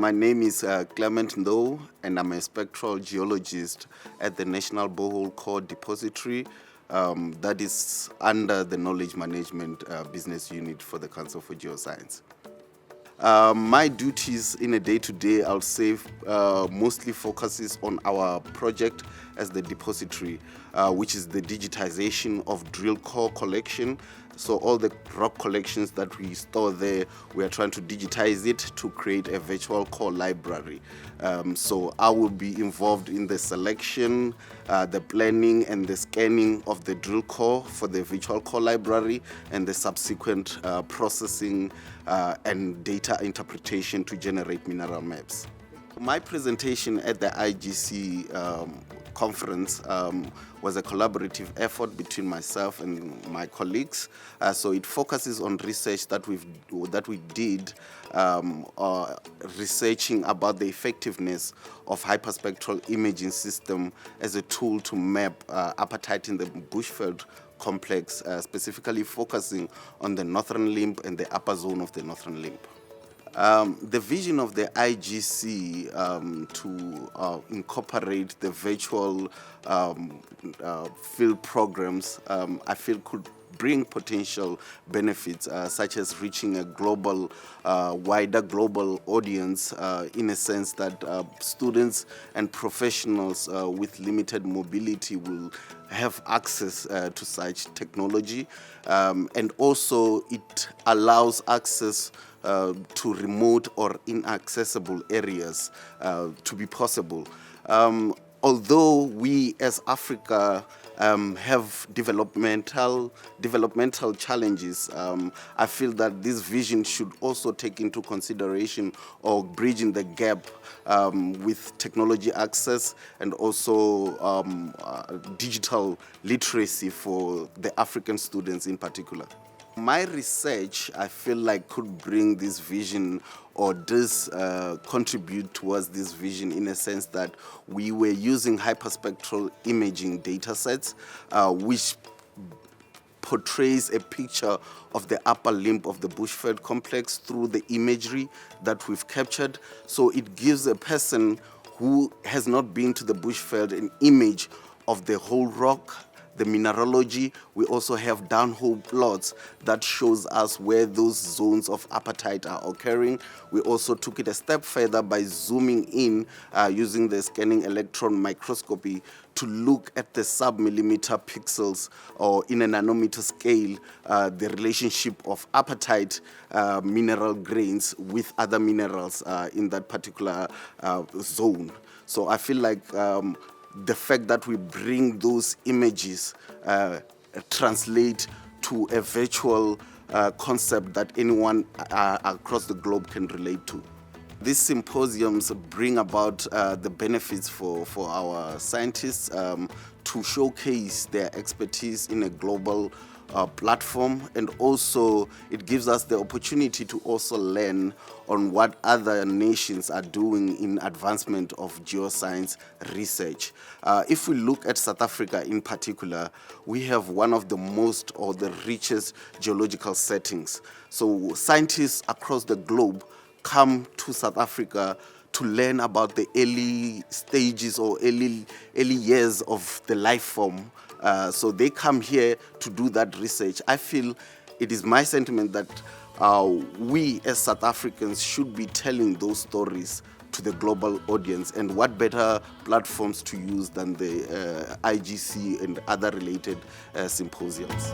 my name is Clement Ndou, and I'm a spectral geologist at the National Borehole Core Depository that is under the Knowledge Management Business Unit for the Council for Geoscience. My duties in a day-to-day, I'll say, mostly focuses on our project as the depository, which is the digitization of drill core collection. So all the rock collections that we store there, we are trying to digitize it to create a virtual core library. So I will be involved in the selection, the planning and the scanning of the drill core for the virtual core library, and the subsequent processing and data interpretation to generate mineral maps. My presentation at the IGC conference was a collaborative effort between myself and my colleagues. So it focuses on research that we did, researching about the effectiveness of hyperspectral imaging system as a tool to map apatite in the bushveld complex, specifically focusing on the northern limb and the upper zone of the northern limb. The vision of the IGC to incorporate the virtual field programs, I feel could bring potential benefits such as reaching a global, wider global audience in a sense that students and professionals with limited mobility will have access to such technology, and also it allows access to remote or inaccessible areas to be possible. Although we as Africa have developmental challenges, I feel that this vision should also take into consideration or bridging the gap with technology access and also digital literacy for the African students in particular. My research, I feel like, could bring this vision or does contribute towards this vision in a sense that we were using hyperspectral imaging data sets, which portrays a picture of the upper limb of the bushveld complex through the imagery that we've captured. So it gives a person who has not been to the bushveld an image of the whole rock, the mineralogy. We also have downhole plots that shows us where those zones of apatite are occurring. We also took it a step further by zooming in using the scanning electron microscopy to look at the sub-millimeter pixels or in a nanometer scale, the relationship of apatite mineral grains with other minerals in that particular zone. So I feel like the fact that we bring those images translate to a virtual concept that anyone across the globe can relate to. These symposiums bring about the benefits for our scientists to showcase their expertise in a global platform, and also it gives us the opportunity to also learn on what other nations are doing in advancement of geoscience research. If we look at South Africa in particular, we have one of the most or the richest geological settings. So scientists across the globe come to South Africa to learn about the early stages or early years of the life form. So they come here to do that research. I feel it is my sentiment that we as South Africans should be telling those stories to the global audience, and what better platforms to use than the IGC and other related symposiums.